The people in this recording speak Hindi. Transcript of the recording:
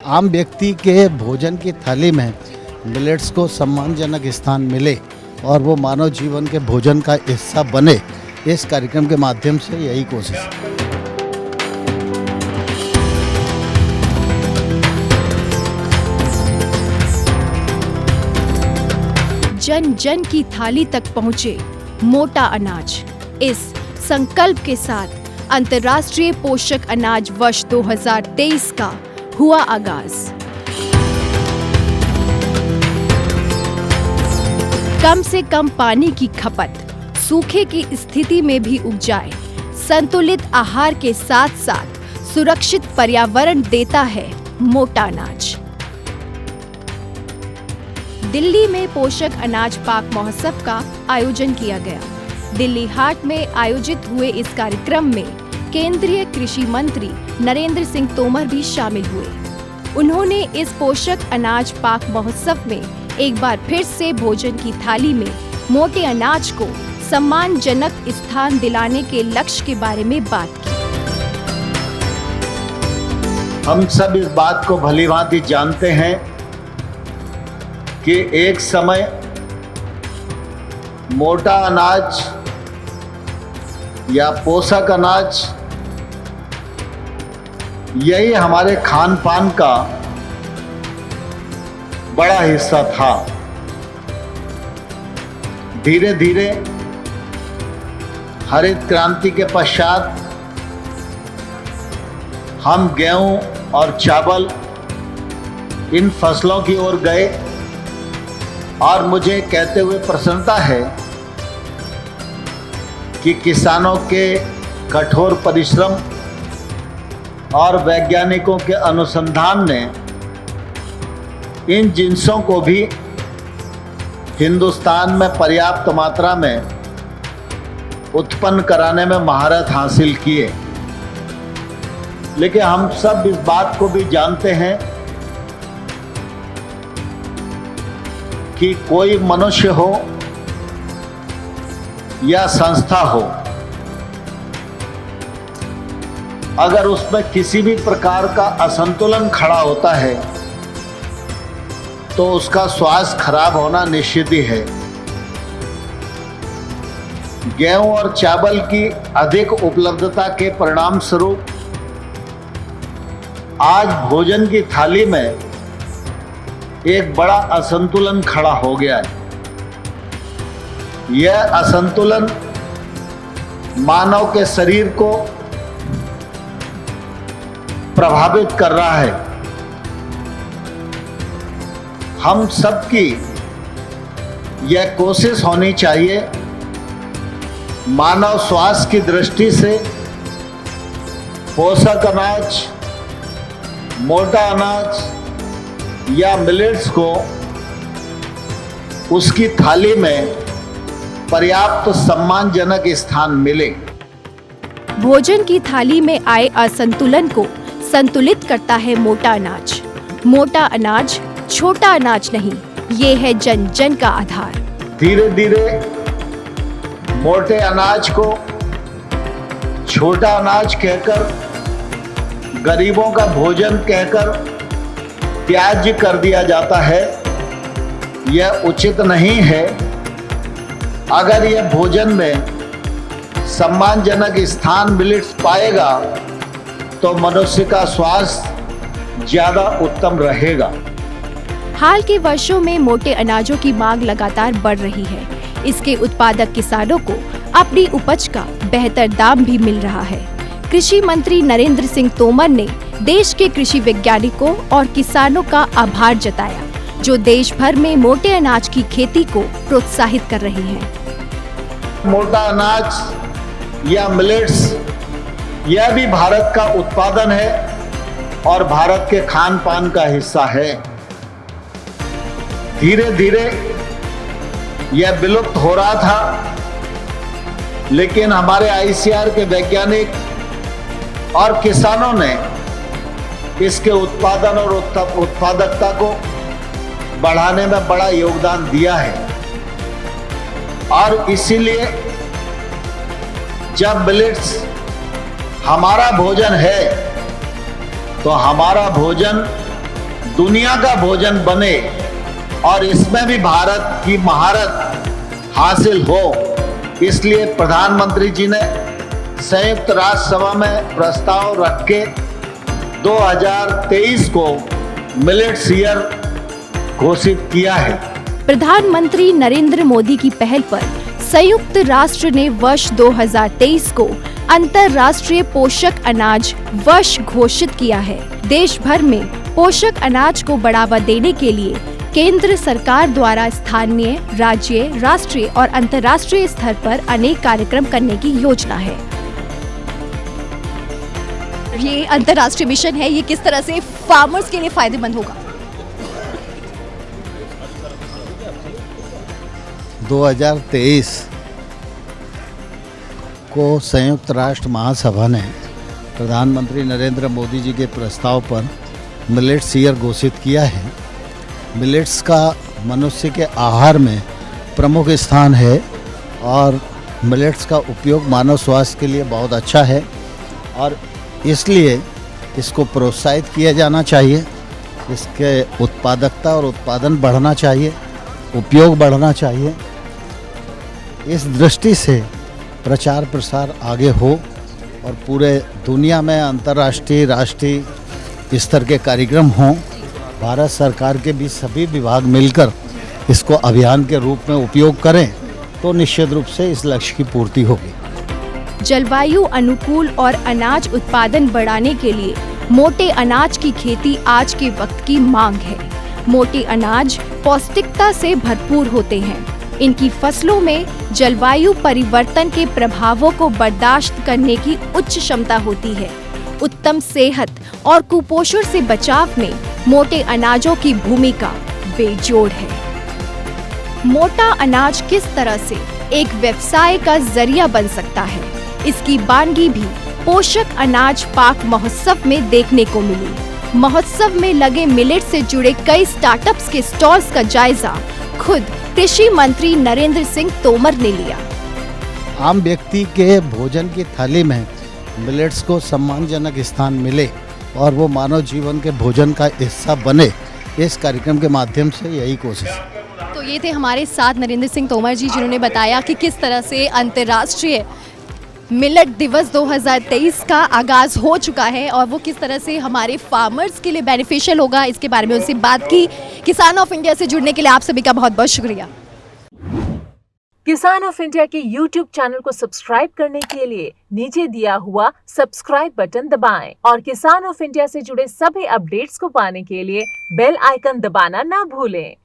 आम व्यक्ति के भोजन की थाली में मिलेट्स को सम्मानजनक स्थान मिले और वो मानव जीवन के भोजन का हिस्सा बने, इस कार्यक्रम के माध्यम से यही कोशिश है। जन जन की थाली तक पहुँचे मोटा अनाज, इस संकल्प के साथ अंतर्राष्ट्रीय पोषक अनाज वर्ष 2023 का हुआ आगाज। कम से कम पानी की खपत, सूखे की स्थिति में भी उपजाए, संतुलित आहार के साथ साथ सुरक्षित पर्यावरण देता है मोटा अनाज। दिल्ली में पोषक अनाज पाक महोत्सव का आयोजन किया गया। दिल्ली हाट में आयोजित हुए इस कार्यक्रम में केंद्रीय कृषि मंत्री नरेंद्र सिंह तोमर भी शामिल हुए। उन्होंने इस पोषक अनाज पाक महोत्सव में एक बार फिर से भोजन की थाली में मोटे अनाज को सम्मानजनक स्थान दिलाने के लक्ष्य के बारे में बात की। हम सब इस बात को भलीभांति जानते हैं कि एक समय मोटा अनाज या पोषक अनाज यही हमारे खान पान का बड़ा हिस्सा था। धीरे धीरे हरित क्रांति के पश्चात हम गेहूं और चावल इन फसलों की ओर गए और मुझे कहते हुए प्रसन्नता है कि किसानों के कठोर परिश्रम और वैज्ञानिकों के अनुसंधान ने इन जिन्सों को भी हिंदुस्तान में पर्याप्त मात्रा में उत्पन्न कराने में महारत हासिल किए। लेकिन हम सब इस बात को भी जानते हैं कि कोई मनुष्य हो या संस्था हो, अगर उसमें किसी भी प्रकार का असंतुलन खड़ा होता है तो उसका स्वास्थ्य खराब होना निश्चित ही है। गेहूं और चावल की अधिक उपलब्धता के परिणाम स्वरूप आज भोजन की थाली में एक बड़ा असंतुलन खड़ा हो गया है। यह असंतुलन मानव के शरीर को प्रभावित कर रहा है। हम सबकी यह कोशिश होनी चाहिए मानव स्वास्थ्य की दृष्टि से पोषक अनाज, मोटा अनाज या मिलेट्स को उसकी थाली में पर्याप्त सम्मानजनक स्थान मिले। भोजन की थाली में आए असंतुलन को संतुलित करता है मोटा अनाज। मोटा अनाज छोटा अनाज नहीं, ये है जन जन का आधार। धीरे धीरे मोटे अनाज को छोटा अनाज कहकर, गरीबों का भोजन कहकर त्याज्य कर दिया जाता है। यह उचित नहीं है। अगर यह भोजन में सम्मानजनक स्थान मिलेट्स पाएगा तो मनुष्य का स्वास्थ्य ज्यादा उत्तम रहेगा। हाल के वर्षों में मोटे अनाजों की मांग लगातार बढ़ रही है। इसके उत्पादक किसानों को अपनी उपज का बेहतर दाम भी मिल रहा है। कृषि मंत्री नरेंद्र सिंह तोमर ने देश के कृषि वैज्ञानिकों और किसानों का आभार जताया, जो देश भर में मोटे अनाज की खेती को प्रोत्साहित कर रहे हैं। मोटा अनाज या मिलेट्स यह भी भारत का उत्पादन है और भारत के खान पान का हिस्सा है। धीरे धीरे यह विलुप्त हो रहा था, लेकिन हमारे आईसीआर के वैज्ञानिक और किसानों ने इसके उत्पादन और उत्पादकता को बढ़ाने में बड़ा योगदान दिया है। और इसीलिए जब मिलेट्स हमारा भोजन है तो हमारा भोजन दुनिया का भोजन बने और इसमें भी भारत की महारत हासिल हो, इसलिए प्रधानमंत्री जी ने संयुक्त राष्ट्र सभा में प्रस्ताव रख के 2023 को मिलेट्स ईयर घोषित किया है। प्रधानमंत्री नरेंद्र मोदी की पहल पर संयुक्त राष्ट्र ने वर्ष 2023 को अंतर्राष्ट्रीय पोषक अनाज वर्ष घोषित किया है। देश भर में पोषक अनाज को बढ़ावा देने के लिए केंद्र सरकार द्वारा स्थानीय, राज्य, राष्ट्रीय और अंतर्राष्ट्रीय स्तर पर अनेक कार्यक्रम करने की योजना है। ये अंतर्राष्ट्रीय मिशन है, ये किस तरह से फार्मर्स के लिए फायदेमंद होगा? 2023 को संयुक्त राष्ट्र महासभा ने प्रधानमंत्री नरेंद्र मोदी जी के प्रस्ताव पर मिलेट्स ईयर घोषित किया है। मिलेट्स का मनुष्य के आहार में प्रमुख स्थान है और मिलेट्स का उपयोग मानव स्वास्थ्य के लिए बहुत अच्छा है और इसलिए इसको प्रोत्साहित किया जाना चाहिए। इसके उत्पादकता और उत्पादन बढ़ना चाहिए, उपयोग बढ़ना चाहिए। इस दृष्टि से प्रचार प्रसार आगे हो और पूरे दुनिया में अंतर्राष्ट्रीय, राष्ट्रीय स्तर के कार्यक्रम हों। भारत सरकार के भी सभी विभाग मिलकर इसको अभियान के रूप में उपयोग करें तो निश्चित रूप से इस लक्ष्य की पूर्ति होगी। जलवायु अनुकूल और अनाज उत्पादन बढ़ाने के लिए मोटे अनाज की खेती आज के वक्त की मांग है। मोटे अनाज पौष्टिकता से भरपूर होते हैं। इनकी फसलों में जलवायु परिवर्तन के प्रभावों को बर्दाश्त करने की उच्च क्षमता होती है। उत्तम सेहत और कुपोषण से बचाव में मोटे अनाजों की भूमिका बेजोड़ है। मोटा अनाज किस तरह से एक व्यवसाय का जरिया बन सकता है, इसकी वानगी भी पोषक अनाज पाक महोत्सव में देखने को मिली। महोत्सव में लगे मिलेट से जुड़े कई स्टार्टअप्स के स्टॉल्स का जायजा खुद कृषि मंत्री नरेंद्र सिंह तोमर ने लिया। आम व्यक्ति के भोजन की थाली में मिलेट्स को सम्मानजनक स्थान मिले और वो मानव जीवन के भोजन का हिस्सा बने, इस कार्यक्रम के माध्यम से यही कोशिश है। तो ये थे हमारे साथ नरेंद्र सिंह तोमर जी, जिन्होंने बताया कि किस तरह से अंतर्राष्ट्रीय मिलेट दिवस 2023 का आगाज हो चुका है और वो किस तरह से हमारे फार्मर्स के लिए बेनिफिशियल होगा, इसके बारे में उनसे बात की। किसान ऑफ इंडिया से जुड़ने के लिए आप सभी का बहुत बहुत शुक्रिया। किसान ऑफ इंडिया के YouTube चैनल को सब्सक्राइब करने के लिए नीचे दिया हुआ सब्सक्राइब बटन दबाएं और किसान ऑफ इंडिया से जुड़े सभी अपडेट्स को पाने के लिए बेल आइकन दबाना ना भूलें।